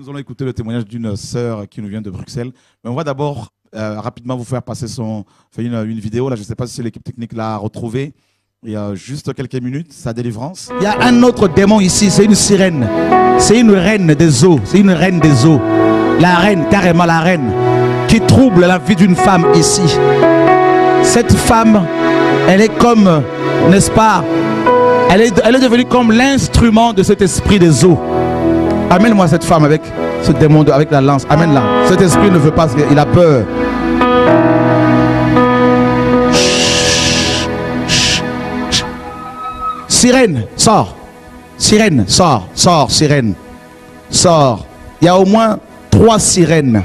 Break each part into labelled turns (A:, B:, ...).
A: Nous allons écouter le témoignage d'une sœur qui nous vient de Bruxelles. Mais on va d'abord rapidement vous faire passer une vidéo. Là, je ne sais pas si l'équipe technique l'a retrouvée. Il y a juste quelques minutes, sa délivrance.
B: Il y a un autre démon ici, c'est une sirène. C'est une reine des eaux. C'est une reine des eaux. La reine, carrément la reine, qui trouble la vie d'une femme ici. Cette femme, elle est comme, n'est-ce pas, elle est devenue comme l'instrument de cet esprit des eaux. Amène-moi cette femme avec ce démon, avec la lance. Amène-la. Cet esprit ne veut pas, il a peur. Sirène, sors. Sirène, sors, sors, sirène. Sors. Il y a au moins 3 sirènes.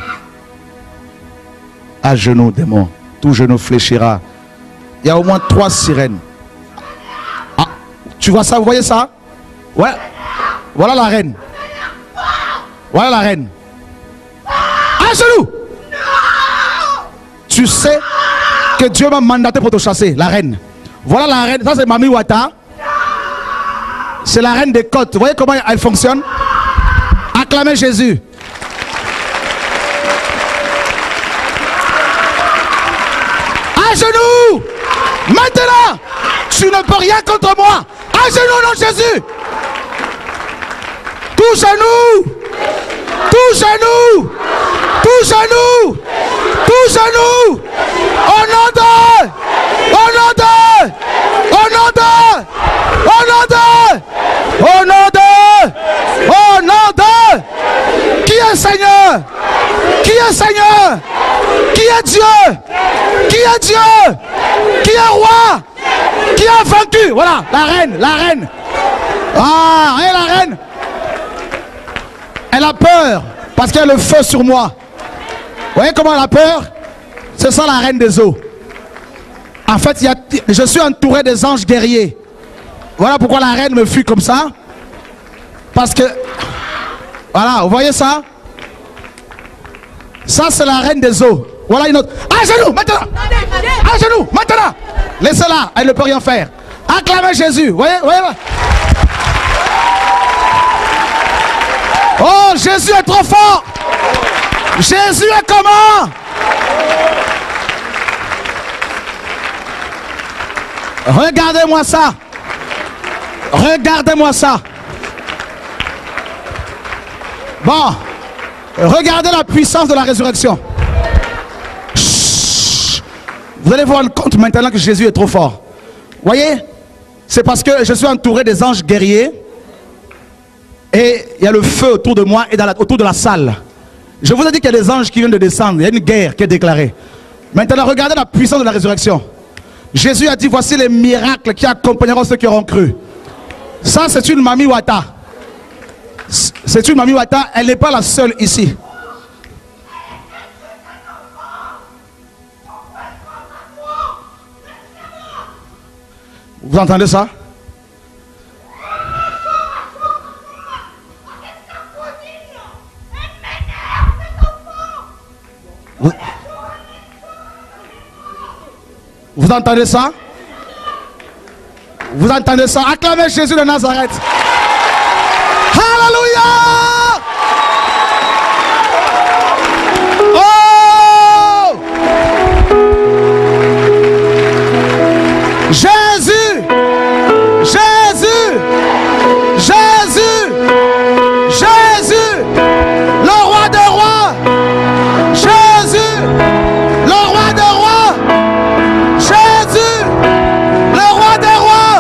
B: À genoux, démon. Tout genou fléchira. Il y a au moins 3 sirènes. Ah, tu vois ça, vous voyez ça? Ouais. Voilà la reine. Voilà la reine. À genoux. Tu sais que Dieu m'a mandaté pour te chasser, la reine. Voilà la reine. Ça, c'est Mami Wata. C'est la reine des côtes. Vous voyez comment elle fonctionne? Acclamez Jésus. À genoux. Maintenant, tu ne peux rien contre moi. À genoux, non Jésus. Touche à nous. Touche à nous. Touche à nous. Touche à nous. Au nom de. Au nom de. Au nom de. Au nom de. Au nom de. Au nom de. Qui est Seigneur? Qui est Seigneur? Qui est Dieu? Qui est Dieu? Qui est roi? Qui a vaincu? Voilà, la reine, la reine. Ah, et la reine. Elle a peur parce qu'il y a le feu sur moi. Vous voyez comment elle a peur? C'est ça la reine des eaux. En fait, je suis entouré des anges guerriers. Voilà pourquoi la reine me fuit comme ça. Parce que, voilà, vous voyez ça? Ça, c'est la reine des eaux. Voilà une autre. À genoux, maintenant. À genoux, maintenant. Laissez-la, elle ne peut rien faire. Acclamez Jésus. Vous voyez, voyez. Oh, Jésus est trop fort. Jésus est comment? Regardez-moi ça. Regardez-moi ça. Bon, regardez la puissance de la résurrection. Chut. Vous allez vous rendre compte maintenant que Jésus est trop fort. Voyez, c'est parce que je suis entouré des anges guerriers. Et il y a le feu autour de moi et autour de la salle. Je vous ai dit qu'il y a des anges qui viennent de descendre. Il y a une guerre qui est déclarée. Maintenant, regardez la puissance de la résurrection. Jésus a dit, voici les miracles qui accompagneront ceux qui auront cru. Ça, c'est une Mami Wata. C'est une Mami Wata. Elle n'est pas la seule ici. Vous entendez ça? Vous entendez ça? Vous entendez ça? Acclamez Jésus de Nazareth. Alléluia! Oh! Jésus! Jésus! Jésus! Jésus! Le roi des rois! Jésus! Le roi des rois! Jésus! Le roi des rois!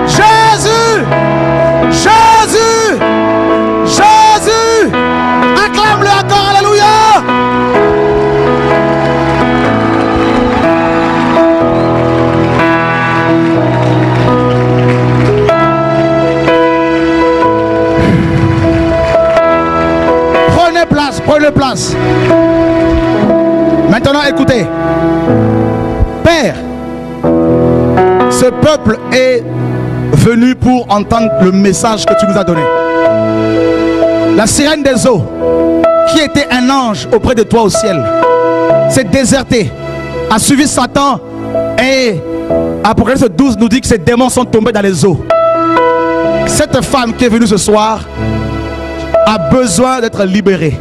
B: Jésus! Jésus! Jésus! Acclame-le encore, alléluia! Prenez place, prenez place. Maintenant, écoutez. Père, ce peuple est venu pour entendre le message que tu nous as donné. La sirène des eaux, qui était un ange auprès de toi au ciel, s'est désertée, a suivi Satan, et Apocalypse 12 nous dit que ces démons sont tombés dans les eaux. Cette femme qui est venue ce soir, a besoin d'être libéré.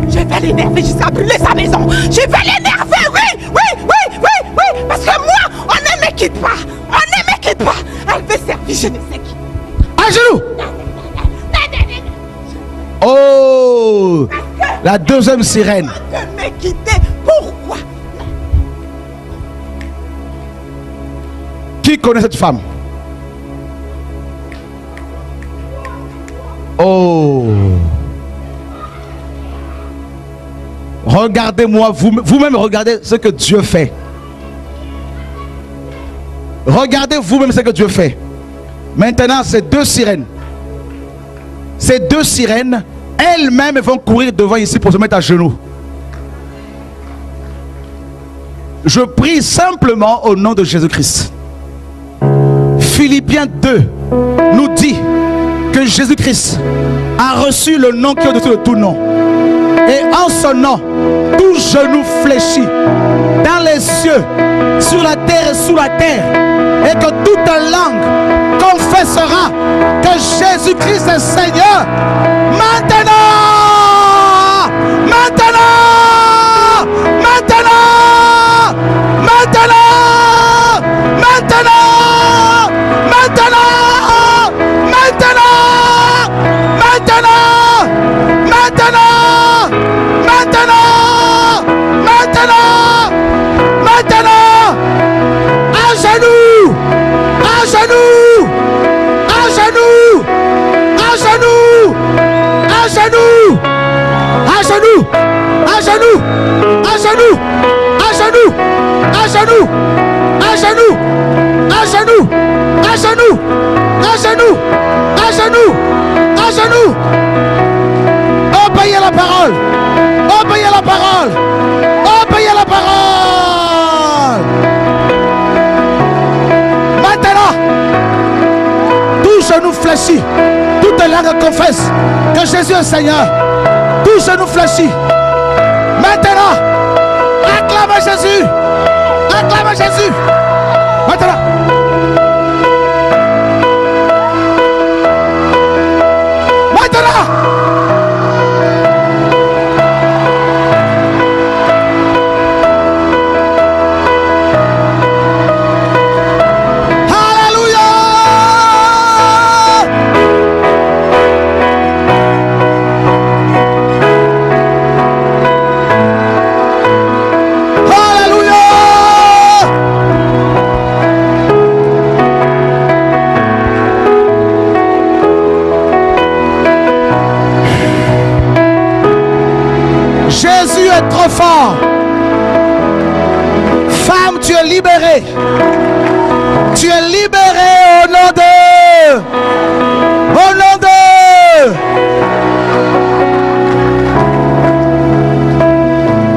C: Je vais l'énerver jusqu'à brûler sa maison. Je vais l'énerver, oui, oui, oui, oui, oui. Parce que moi, on ne me quitte pas. On ne me quitte pas. Elle veut servir, je ne sais qui.
B: À genoux. Oh, la deuxième sirène.
C: On ne me quitter. Pourquoi?
B: Qui connaît cette femme? Oh. Regardez-moi, vous-même regardez ce que Dieu fait. Regardez vous-même ce que Dieu fait. Maintenant, ces deux sirènes, elles-mêmes vont courir devant ici pour se mettre à genoux. Je prie simplement au nom de Jésus-Christ. Philippiens 2 nous dit que Jésus-Christ a reçu le nom qui est au-dessus de tout nom. Et en son nom, tout genou fléchit dans les cieux, sur la terre et sous la terre. Et que toute langue confessera que Jésus-Christ est Seigneur. Maintenant! Maintenant! Maintenant! Maintenant! Maintenant! Maintenant! Maintenant! Maintenant! Maintenant! Maintenant! Maintenant! Maintenant! À genoux! À genoux! À genoux! À genoux! À genoux! À genoux! À genoux! À genoux! À genoux! À genoux! À genoux! À genoux! À genoux! À genoux! À genoux! À genoux! Obéissez la parole! Obéissez la parole! Obéissez la parole! Maintenant, tout genou fléchit, toute langue confesse que Jésus est Seigneur. Tout genou fléchit. Maintenant, acclame Jésus. Acclame Jésus. Maintenant. Maintenant. Jésus est trop fort. Femme, tu es libérée. Tu es libérée au nom de... Au nom de...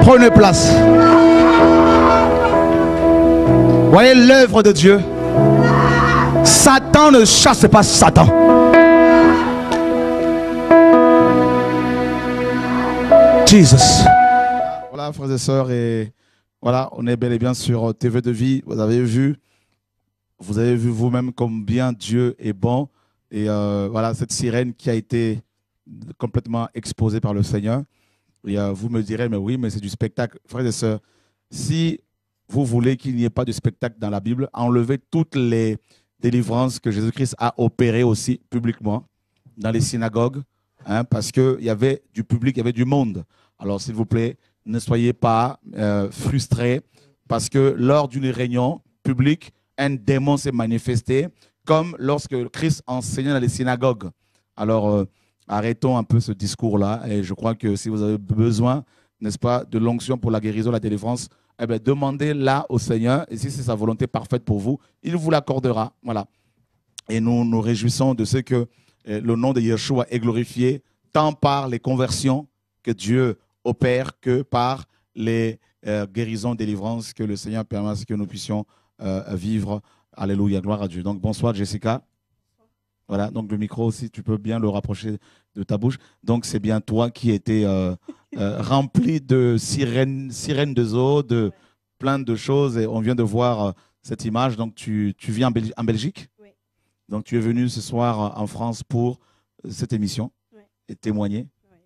B: Prenez place. Voyez l'œuvre de Dieu. Satan ne chasse pas Satan. Jesus.
A: Voilà, frères et sœurs, et voilà, on est bel et bien sur TV de vie. Vous avez vu vous-même comme bien Dieu est bon. Et voilà, cette sirène qui a été complètement exposée par le Seigneur. Et vous me direz, mais oui, mais c'est du spectacle. Frères et sœurs, si vous voulez qu'il n'y ait pas de spectacle dans la Bible, enlevez toutes les délivrances que Jésus-Christ a opérées aussi publiquement dans les synagogues, hein, parce qu'il y avait du public, il y avait du monde. Alors, s'il vous plaît, ne soyez pas frustrés, parce que lors d'une réunion publique, un démon s'est manifesté, comme lorsque Christ enseignait dans les synagogues. Alors, arrêtons un peu ce discours-là, et je crois que si vous avez besoin, n'est-ce pas, de l'onction pour la guérison, la délivrance, eh bien, demandez-la au Seigneur, et si c'est sa volonté parfaite pour vous, il vous l'accordera. Voilà. Et nous nous réjouissons de ce que le nom de Yeshua est glorifié, tant par les conversions que Dieu opère que par les guérisons, délivrances que le Seigneur permet à ce que nous puissions vivre. Alléluia, gloire à Dieu. Donc bonsoir Jessica. Voilà, donc le micro aussi, tu peux bien le rapprocher de ta bouche. Donc c'est bien toi qui étais rempli de sirènes de zoo, plein de choses et on vient de voir cette image. Donc, tu vis en Belgique?
D: Oui.
A: Donc, tu es venu ce soir en France pour cette émission
D: Oui.
A: et témoigner.
D: Oui.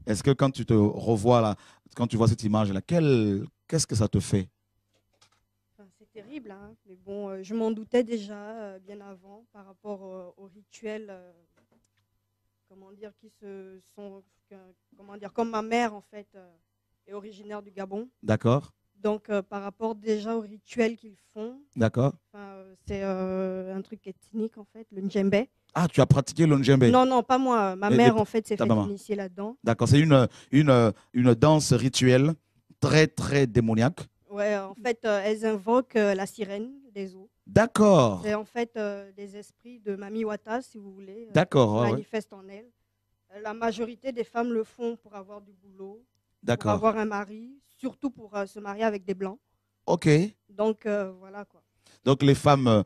A: Est-ce que quand tu te revois là, quand tu vois cette image-là, qu'est-ce que ça te fait?
D: Enfin, c'est terrible, hein, mais bon, je m'en doutais déjà bien avant par rapport aux rituels, comment dire, qui se sont, comment dire, comme ma mère en fait est originaire du Gabon.
A: D'accord,
D: Donc par rapport déjà aux rituels qu'ils font,
A: d'accord.
D: c'est un truc ethnique en fait, le Ndjembe.
A: Ah, tu as pratiqué le Ndjembe?
D: Non, non, pas moi. Ma mère en fait s'est
A: ta
D: fait
A: maman.
D: initier là-dedans.
A: D'accord, c'est une danse rituelle très, très démoniaque.
D: Ouais, en fait, elles invoquent la sirène des eaux.
A: D'accord,
D: C'est en fait des esprits de Mami Wata, si vous voulez,
A: d'accord,
D: qui
A: ouais, ouais.
D: manifestent en elles. La majorité des femmes le font pour avoir du boulot, pour
A: D'accord.
D: avoir un mari, surtout pour se marier avec des blancs.
A: Ok.
D: Donc voilà quoi.
A: Donc les femmes,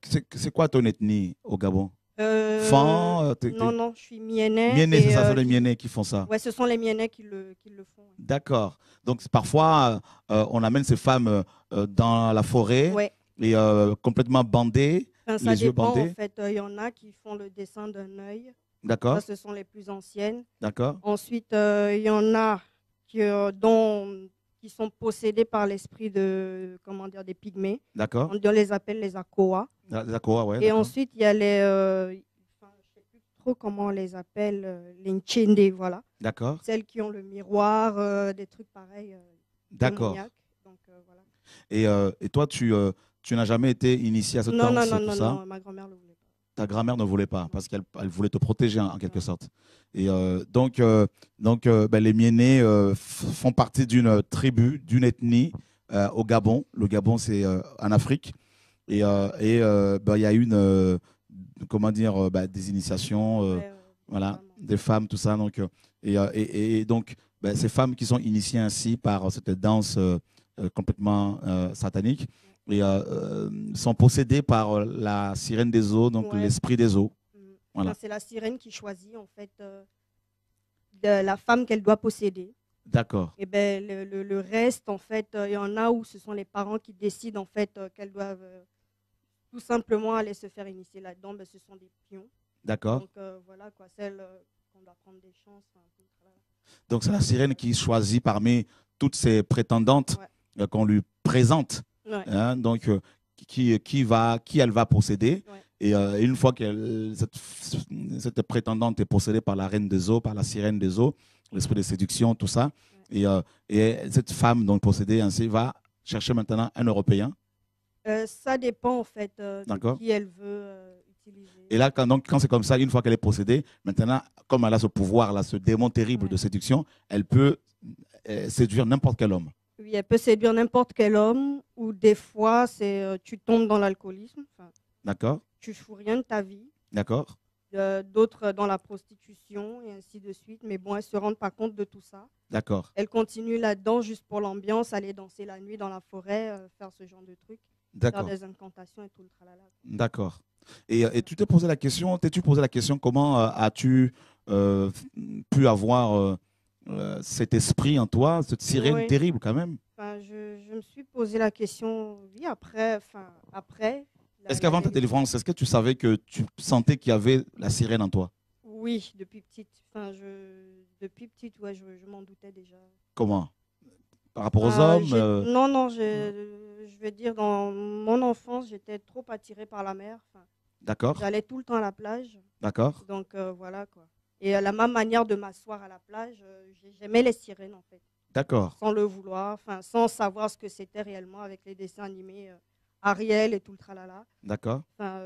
A: c'est quoi ton ethnie au Gabon?
D: Non, non, je suis Mienais.
A: Mienais, c'est ça, c'est les Mienais qui font ça.
D: Ouais, ce sont les Mienais qui le font. Ouais.
A: D'accord. Donc parfois, on amène ces femmes dans la forêt
D: Ouais.
A: et complètement bandées,
D: Enfin, ça
A: les yeux
D: dépend,
A: bandés.
D: en fait. Il y en a qui font le dessin d'un œil.
A: D'accord,
D: Ça, ce sont les plus anciennes.
A: d'accord,
D: Ensuite, il y en a qui sont possédés par l'esprit de, comment dire, des pygmées.
A: d'accord.
D: On les appelle les Akoa.
A: D'accord, ouais.
D: Et
A: d'accord.
D: ensuite, il y a les, enfin, je ne sais plus trop comment on les appelle, les Nchende, voilà.
A: D'accord,
D: Celles qui ont le miroir, des trucs pareils.
A: d'accord.
D: Démoniaques. Donc, voilà.
A: Et toi, tu n'as jamais été initié à cette
D: Non,
A: danse,
D: non,
A: tout
D: non,
A: ça?
D: non, ma grand-mère ne le voulait pas.
A: Ta grand-mère ne voulait pas parce qu'elle voulait te protéger en quelque sorte. Et donc, les Mienais font partie d'une tribu, d'une ethnie au Gabon. Le Gabon, c'est en Afrique. Et il y a une, comment dire, des initiations,
D: Ouais,
A: voilà,
D: vraiment.
A: des femmes, tout ça. Donc, et donc, ces femmes qui sont initiées ainsi par cette danse complètement satanique et sont possédées par la sirène des eaux, donc
D: Ouais.
A: l'esprit des eaux.
D: Mm.
A: Voilà.
D: Enfin, c'est la sirène qui choisit en fait de la femme qu'elle doit posséder.
A: D'accord,
D: Et ben le reste en fait, il y en a où ce sont les parents qui décident en fait qu'elles doivent tout simplement aller se faire initier là-dedans. Ben, ce sont des pions.
A: d'accord.
D: Donc voilà quoi, celles qu'on doit prendre des chances. Enfin, tout, voilà.
A: Donc c'est la sirène qui choisit parmi toutes ces prétendantes qu'on lui présente.
D: Ouais.
A: Hein, donc qui elle va posséder.
D: Ouais.
A: Et une fois que cette prétendante est possédée par la reine des eaux, par la sirène des eaux, l'esprit de séduction, tout ça, et cette femme donc possédée ainsi va chercher maintenant un Européen.
D: Ça dépend en fait
A: D'accord.
D: de qui elle veut utiliser.
A: Et là, quand c'est comme ça, une fois qu'elle est possédée, maintenant, comme elle a ce pouvoir-là, ce démon terrible de séduction, elle peut séduire n'importe quel homme.
D: Oui, elle peut séduire n'importe quel homme, ou des fois, tu tombes dans l'alcoolisme,
A: D'accord,
D: tu ne fous rien de ta vie,
A: d'accord,
D: d'autres dans la prostitution, et ainsi de suite. Mais bon, elles ne se rendent pas compte de tout ça.
A: d'accord,
D: Elles continuent là-dedans juste pour l'ambiance, aller danser la nuit dans la forêt, faire ce genre de trucs, faire
A: d'accord,
D: des incantations et tout le tralala.
A: d'accord. Et tu t'es posé la question, t'es-tu posé la question, comment as-tu pu avoir cet esprit en toi, cette sirène
D: Oui.
A: terrible quand même?
D: Enfin, je me suis posé la question, oui, après.
A: Est-ce qu'avant ta délivrance, est-ce que tu savais que tu sentais qu'il y avait la sirène en toi?
D: Oui, depuis petite. Enfin, depuis petite, ouais, je m'en doutais déjà.
A: Comment? Par rapport aux hommes
D: Non, non, je veux dire, dans mon enfance, j'étais trop attirée par la mer. Enfin,
A: D'accord,
D: j'allais tout le temps à la plage.
A: d'accord,
D: Donc, voilà, quoi. Et ma manière de m'asseoir à la plage, j'aimais les sirènes, en fait.
A: d'accord,
D: Sans le vouloir, enfin, sans savoir ce que c'était réellement avec les dessins animés Ariel et tout le tralala.
A: d'accord,
D: Enfin,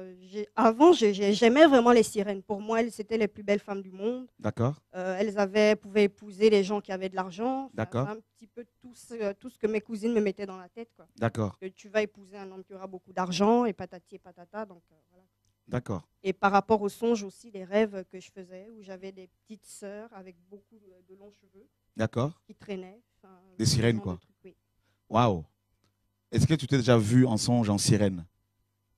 D: avant, j'aimais vraiment les sirènes. Pour moi, elles étaient les plus belles femmes du monde.
A: d'accord,
D: Elles pouvaient épouser les gens qui avaient de l'argent. Enfin,
A: D'accord.
D: un petit peu tout ce que mes cousines me mettaient dans la tête, quoi.
A: d'accord,
D: Que tu vas épouser un homme qui aura beaucoup d'argent et patati et patata. Donc, voilà.
A: d'accord,
D: Et par rapport aux songes aussi, les rêves que je faisais, où j'avais des petites sœurs avec beaucoup de longs cheveux
A: d'accord.
D: qui traînaient. Enfin,
A: Des
D: ce
A: sirènes,
D: genre
A: quoi.
D: de trucs, oui.
A: Waouh! Est-ce que tu t'es déjà vu en songe en sirène?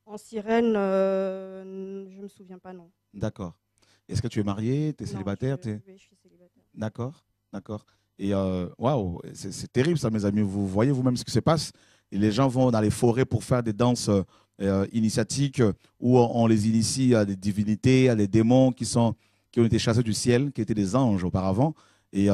D: En sirène, je ne me souviens pas, non.
A: D'accord. Est-ce que tu es marié? Tu es
D: Non,
A: célibataire?
D: oui, je suis célibataire.
A: D'accord, d'accord. Et waouh, c'est terrible ça, mes amis. Vous voyez vous-même ce qui se passe. Et les gens vont dans les forêts pour faire des danses initiatiques où on les initie à des divinités, à des démons qui ont été chassés du ciel, qui étaient des anges auparavant. Et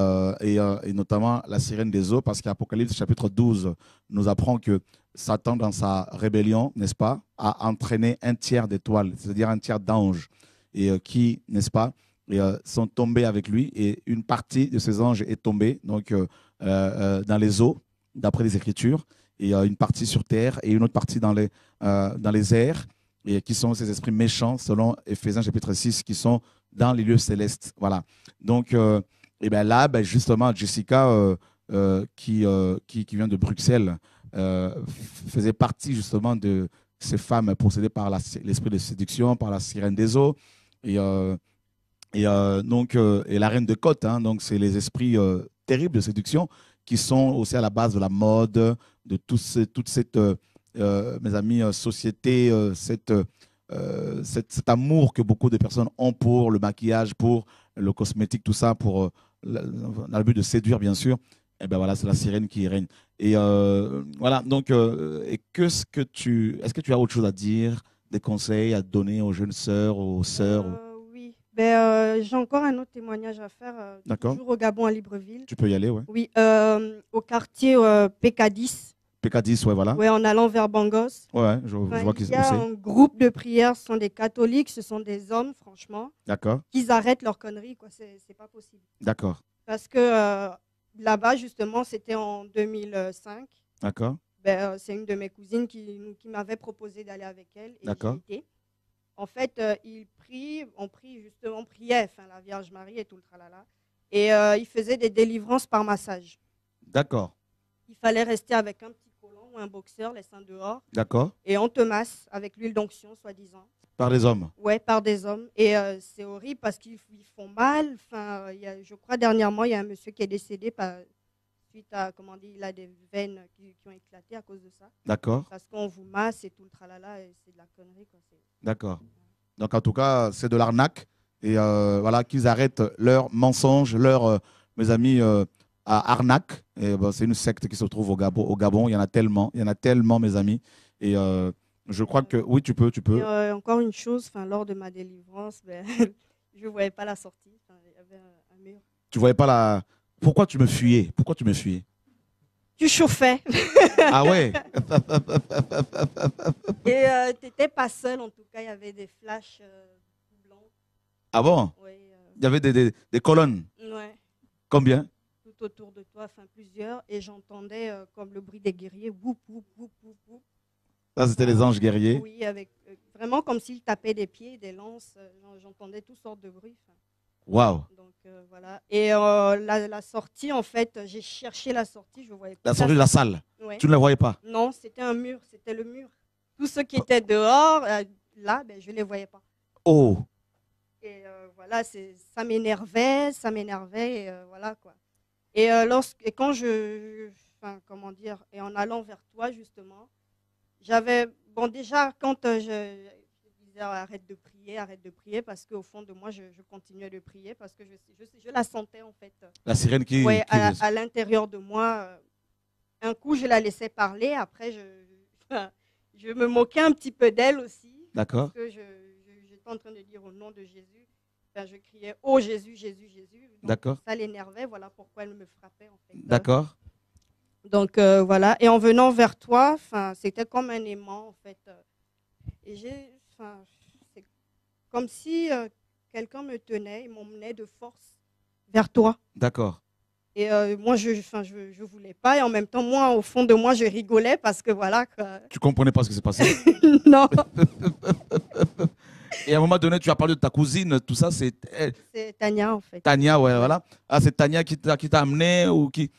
A: notamment la sirène des eaux, parce qu'Apocalypse chapitre 12 nous apprend que Satan, dans sa rébellion, n'est-ce pas, a entraîné un tiers d'étoiles, c'est-à-dire un tiers d'anges, et qui, n'est-ce pas, sont tombés avec lui, et une partie de ces anges est tombée donc, dans les eaux, d'après les Écritures, et une partie sur terre, et une autre partie dans les airs, et qui sont ces esprits méchants, selon Éphésiens chapitre 6, qui sont dans les lieux célestes. Voilà. Donc, et bien là, justement, Jessica, qui vient de Bruxelles, faisait partie justement de ces femmes possédées par l'esprit de séduction, par la sirène des eaux, et la reine de côte. Hein, donc, c'est les esprits terribles de séduction qui sont aussi à la base de la mode, de toute cette, mes amis, société, cet amour que beaucoup de personnes ont pour le maquillage, pour le cosmétique, tout ça, pour dans le but de séduire, bien sûr. Et ben voilà, c'est la sirène qui règne. Et voilà, donc, est-ce que tu as autre chose à dire, des conseils à donner aux jeunes sœurs, aux sœurs
D: Oui, j'ai encore un autre témoignage à faire.
A: D'accord.
D: Toujours au Gabon, à Libreville.
A: Tu peux y aller, ouais.
D: Oui, au quartier PK10.
A: PK10, ouais, voilà.
D: Ouais, en allant vers Bangos.
A: Ouais, je vois qui
D: il y a
A: c'est.
D: un groupe de prière, ce sont des catholiques, ce sont des hommes, franchement.
A: D'accord.
D: Qu'ils arrêtent leurs conneries, quoi. C'est pas possible.
A: D'accord.
D: Parce que là-bas, justement, c'était en 2005.
A: D'accord.
D: C'est une de mes cousines qui m'avait proposé d'aller avec elle. Et
A: D'accord.
D: j'y étais. En fait, on priait, enfin, la Vierge Marie et tout le tralala. Et ils faisaient des délivrances par massage.
A: D'accord.
D: Il fallait rester avec un petit collant ou un boxeur, les seins dehors.
A: D'accord.
D: Et on te masse avec l'huile d'onction, soi-disant.
A: Par les hommes.
D: Ouais, par des hommes. Et c'est horrible parce qu'ils font mal. Enfin, je crois dernièrement, il y a un monsieur qui est décédé suite à, comment dire, il a des veines qui ont éclaté à cause de ça.
A: D'accord.
D: Parce qu'on vous masse et tout le tralala, et c'est de la connerie, quoi.
A: D'accord. Donc, en tout cas, c'est de l'arnaque. Et voilà, qu'ils arrêtent leurs mensonges, mes amis, à arnaque. Et c'est une secte qui se trouve au Gabon. Il y en a tellement, mes amis. Et je crois que oui, tu peux.
D: Et, encore une chose, lors de ma délivrance, je ne voyais pas la sortie. Il y avait un mur.
A: Tu voyais pas la. Pourquoi tu me fuyais?
D: Tu chauffais.
A: Ah ouais.
D: Et tu n'étais pas seul, en tout cas, il y avait des flashs blancs.
A: Ah bon?
D: Oui,
A: il y avait des colonnes.
D: Ouais.
A: Combien?
D: Tout autour de toi, plusieurs. Et j'entendais comme le bruit des guerriers. Woup, woup, woup, woup, woup.
A: Ça, c'était les anges guerriers.
D: Oui, avec vraiment comme s'ils tapaient des pieds, des lances. J'entendais toutes sortes de bruits.
A: Waouh.
D: Donc voilà. Et la sortie, en fait, j'ai cherché la sortie, je voyais pas.
A: La sortie de la salle.
D: Ouais.
A: Tu ne la voyais pas?
D: Non, c'était un mur, c'était le mur. Tous ceux qui étaient dehors, là, je ne les voyais pas.
A: Oh.
D: Et voilà, ça m'énervait, et voilà quoi. Et quand comment dire, et en allant vers toi justement, déjà quand je disais arrête de prier parce qu'au fond de moi je continuais de prier parce que je la sentais en fait.
A: La sirène qui.
D: Ouais, à l'intérieur de moi. Un coup je la laissais parler, après je me moquais un petit peu d'elle aussi.
A: D'accord.
D: Parce que j'étais en train de dire au nom de Jésus. Je criais « Oh Jésus, Jésus, Jésus ».
A: D'accord.
D: Ça l'énervait, voilà pourquoi elle me frappait en fait.
A: D'accord.
D: Donc voilà, et en venant vers toi, c'était comme un aimant en fait. Et c'est comme si quelqu'un me tenait, il m'emmenait de force vers toi.
A: D'accord.
D: Et moi je voulais pas, et en même temps moi au fond de moi je rigolais parce que voilà.
A: Tu comprenais pas ce qui s'est passé?
D: Non.
A: Et à un moment donné, tu as parlé de ta cousine, tout ça, c'est
D: Tania en fait.
A: Tania, ouais, voilà. Ah, c'est Tania qui t'a amené ou qui?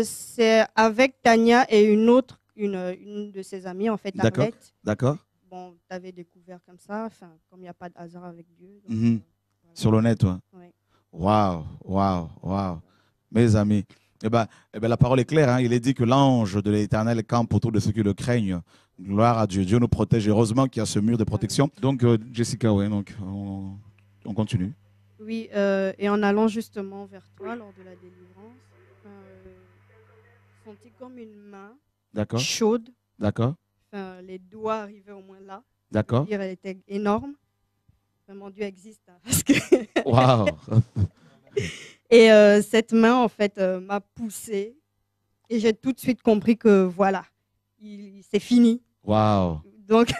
D: C'est avec Tania et une de ses amies en fait, Arlette.
A: D'accord.
D: Bon, tu avais découvert comme ça, comme il n'y a pas de hasard avec Dieu. Donc,
A: voilà. Sur le net, toi.
D: Oui.
A: Waouh. Mes amis. Eh ben, la parole est claire. Hein. Il est dit que l'ange de l'Éternel campe autour de ceux qui le craignent. Gloire à Dieu. Dieu nous protège. Heureusement qu'il y a ce mur de protection. Donc, Jessica, ouais, donc, on continue.
D: Oui, et en allant justement vers toi lors de la délivrance, j'ai senti comme une main
A: D'accord.
D: chaude.
A: D'accord.
D: Enfin, les doigts arrivaient au moins là.
A: D'accord.
D: Dire, elle était énorme. Vraiment, Dieu existe. Hein, parce que
A: Waouh.
D: Et cette main, en fait, m'a poussée. Et j'ai tout de suite compris que voilà, c'est fini.
A: Waouh.
D: Donc,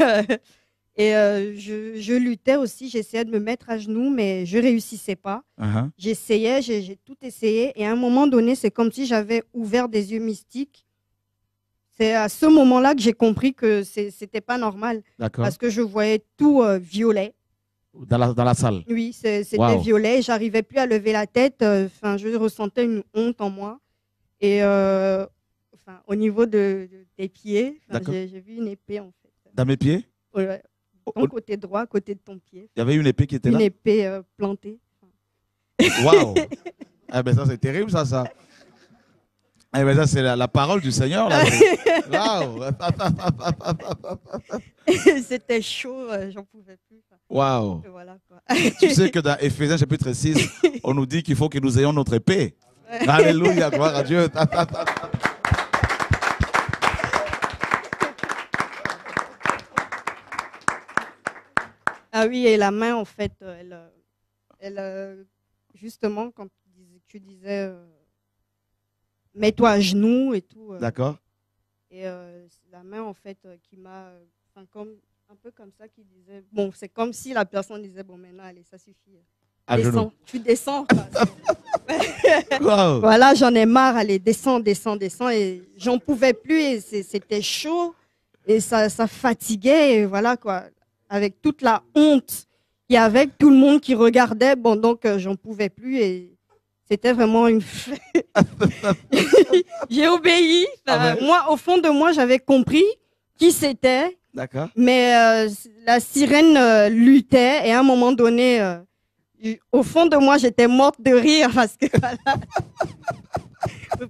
D: je luttais aussi. J'essayais de me mettre à genoux, mais je réussissais pas.
A: Uh-huh.
D: J'essayais, j'ai tout essayé. Et à un moment donné, c'est comme si j'avais ouvert des yeux mystiques. C'est à ce moment-là que j'ai compris que c'était pas normal.
A: D'accord.
D: Parce que je voyais tout violet.
A: Dans la salle.
D: Oui, c'était
A: Wow.
D: violet. J'arrivais plus à lever la tête. Enfin, je ressentais une honte en moi. Et enfin, au niveau des pieds,
A: D'accord.
D: j'ai vu une épée en fait.
A: Dans mes pieds,
D: Ouais, ton côté droit, à côté de ton pied.
A: il y avait une épée qui était
D: Une
A: là.
D: épée plantée.
A: Waouh. Ah ben ça c'est terrible ça. Ah ben ça c'est la parole du Seigneur là. Waouh.
D: C'était chaud, j'en pouvais plus.
A: Waouh.
D: Et voilà, quoi.
A: Tu sais que dans Éphésiens chapitre 6, on nous dit qu'il faut que nous ayons notre épée. Alléluia, gloire à Dieu.
D: Ah oui, et la main, en fait, justement, quand tu disais, mets-toi à genoux et tout.
A: D'accord.
D: Et la main, en fait, qui m'a, un peu comme ça, qui disait, bon, c'est comme si la personne disait, bon, maintenant, allez, ça suffit.
A: À
D: Descends.
A: genoux.
D: Tu descends. Quoi.
A: Wow.
D: Voilà, j'en ai marre, allez, descends. Et j'en pouvais plus, et c'était chaud, et ça fatiguait, et voilà, quoi. Avec toute la honte qu'il y avait, tout le monde qui regardait, bon, donc j'en pouvais plus, et c'était vraiment une J'ai obéi. Moi, au fond de moi, j'avais compris qui c'était.
A: D'accord.
D: Mais la sirène luttait, et à un moment donné, au fond de moi, j'étais morte de rire parce que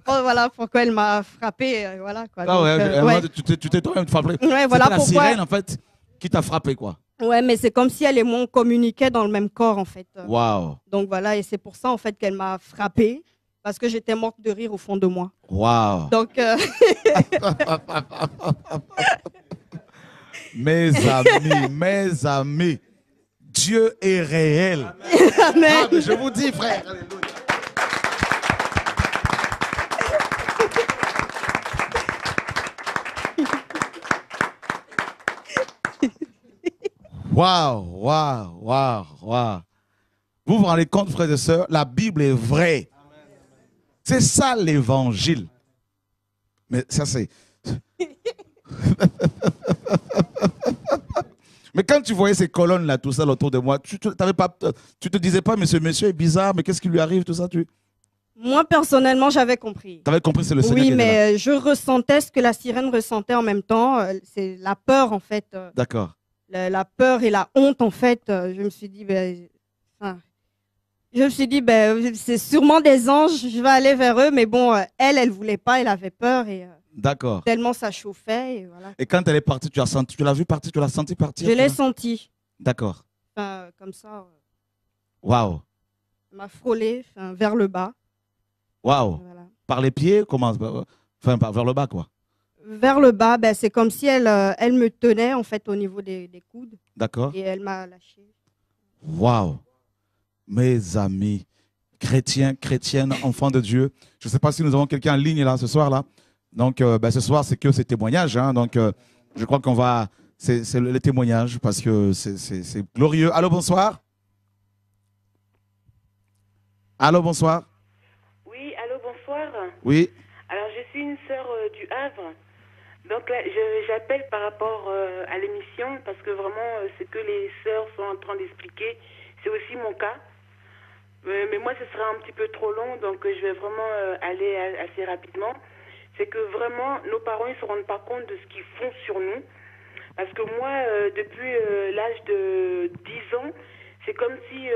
D: voilà pourquoi elle m'a frappée. Voilà, quoi.
A: Ah ouais,
D: ouais.
A: Tu t'es toi-même frappé.
D: Ouais, voilà
A: C'était la
D: pourquoi.
A: sirène en fait qui t'a frappé quoi.
D: Ouais, mais c'est comme si elle et moi on communiquait dans le même corps en fait.
A: Waouh.
D: Donc voilà, et c'est pour ça en fait qu'elle m'a frappée, parce que j'étais morte de rire au fond de moi.
A: Waouh.
D: Donc
A: Mes amis, Dieu est réel.
D: Amen.
A: Ah, mais je vous dis, frère. Alléluia. Waouh. Vous vous rendez compte, frères et sœurs, la Bible est vraie. C'est ça l'évangile. Mais ça, c'est. Mais quand tu voyais ces colonnes-là, tout ça autour de moi, tu te disais pas, mais ce monsieur est bizarre, mais qu'est-ce qui lui arrive, tout ça
D: moi personnellement, j'avais compris.
A: Tu avais compris, c'est le Seigneur
D: Oui,
A: qui était là.
D: mais je ressentais ce que la sirène ressentait en même temps. C'est la peur en fait.
A: D'accord.
D: La peur et la honte en fait. Je me suis dit, c'est sûrement des anges, je vais aller vers eux, mais bon, elle voulait pas, elle avait peur, et
A: D'accord.
D: tellement ça chauffait, et voilà.
A: Et quand elle est partie, tu l'as vu partir, tu l'as senti partir?
D: Je l'ai senti.
A: D'accord.
D: Comme ça,
A: Waouh.
D: elle m'a frôlé vers le bas.
A: Waouh.
D: Voilà.
A: Par les pieds, comment? Enfin, vers le bas, quoi.
D: Vers le bas, c'est comme si elle me tenait en fait au niveau des coudes,
A: D'accord.
D: et elle m'a lâché.
A: Waouh. Mes amis, chrétiens, chrétiennes, enfants de Dieu. Je ne sais pas si nous avons quelqu'un en ligne là ce soir là. Donc, ce soir, c'est que ces témoignages. Hein. Donc, je crois qu'on va. C'est le témoignage parce que c'est glorieux. Allô, bonsoir. Allô, bonsoir.
E: Oui, allô, bonsoir.
A: Oui.
E: Alors, je suis une sœur du Havre. Donc là, j'appelle par rapport à l'émission parce que vraiment, ce que les sœurs sont en train d'expliquer, c'est aussi mon cas. Mais moi, ce sera un petit peu trop long, donc je vais vraiment aller assez rapidement. C'est que vraiment, nos parents ne se rendent pas compte de ce qu'ils font sur nous. Parce que moi, depuis l'âge de 10 ans, c'est comme si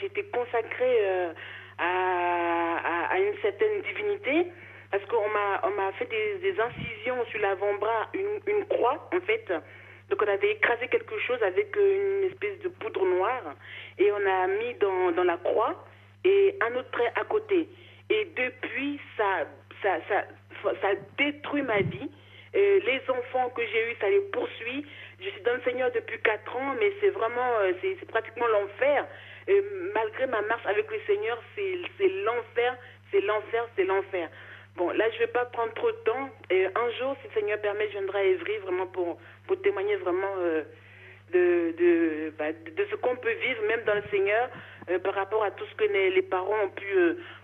E: j'étais consacrée à une certaine divinité. Parce qu'on m'a fait des incisions sur l'avant-bras, une croix, en fait. Donc, on avait écrasé quelque chose avec une espèce de poudre noire. Et on a mis dans la croix et un autre trait à côté. Et depuis, ça détruit ma vie. Les enfants que j'ai eus, ça les poursuit. Je suis dans le Seigneur depuis 4 ans, mais c'est vraiment, c'est pratiquement l'enfer. Malgré ma marche avec le Seigneur, c'est l'enfer, c'est l'enfer, c'est l'enfer. Bon, là, je ne vais pas prendre trop de temps. Un jour, si le Seigneur permet, je viendrai à Évry vraiment pour témoigner vraiment de ce qu'on peut vivre, même dans le Seigneur, par rapport à tout ce que les parents ont pu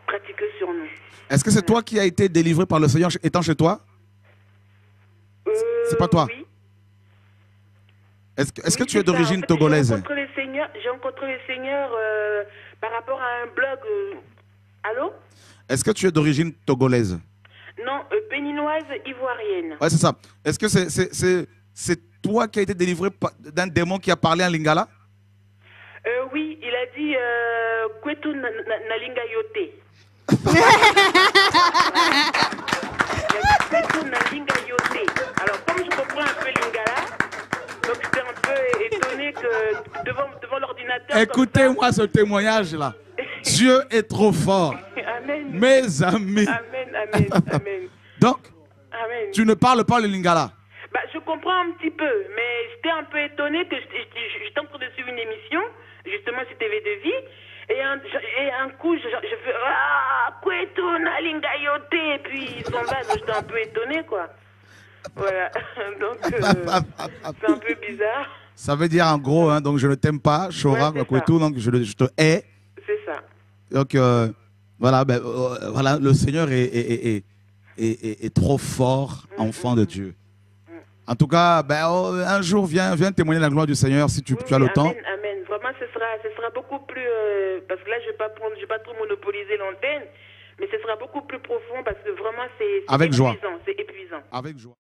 E: pratiquer sur nous.
A: Est-ce que c'est toi qui as été délivré par le Seigneur étant chez toi? C'est pas toi?
E: Oui.
A: Est-ce que tu es d'origine togolaise?
E: J'ai rencontré le Seigneur par rapport à un blog. Allô?
A: Est-ce que tu es d'origine togolaise?
E: Non, béninoise, ivoirienne.
A: Ouais, c'est ça. Est-ce que c'est toi qui as été délivré d'un démon qui a parlé en lingala?
E: Oui, il a dit Kwetu Nalinga Yote. Kwetu Nalinga Yote. Alors, comme je comprends un peu lingala, donc j'étais un peu étonné que devant l'ordinateur.
A: Écoutez-moi ce témoignage-là. Dieu est trop fort.
E: Amen.
A: Mes amis.
E: Amen, amen, amen.
A: Donc,
E: amen.
A: tu ne parles pas le lingala?
E: Bah, je comprends un petit peu, mais j'étais un peu étonné que j'étais en train de suivre une émission, justement sur TV de vie, et un coup, je fais « Ah, Kwetu Nalinga Yote » et puis ils s'en va, donc j'étais un peu étonné, quoi. Voilà, donc c'est un peu bizarre.
A: Ça veut dire en gros, hein, donc je ne t'aime pas, Chora,
E: Ouais,
A: Kwetu, donc je te hais.
E: C'est ça.
A: Donc voilà, voilà, le Seigneur est trop fort, enfant de Dieu. En tout cas, un jour, viens témoigner la gloire du Seigneur si tu as le temps.
E: Amen, amen. Vraiment, ce sera beaucoup plus... parce que là, je ne vais pas trop monopoliser l'antenne, mais ce sera beaucoup plus profond parce que vraiment, c'est
A: Avec joie.
E: épuisant. C'est épuisant.
A: Avec joie.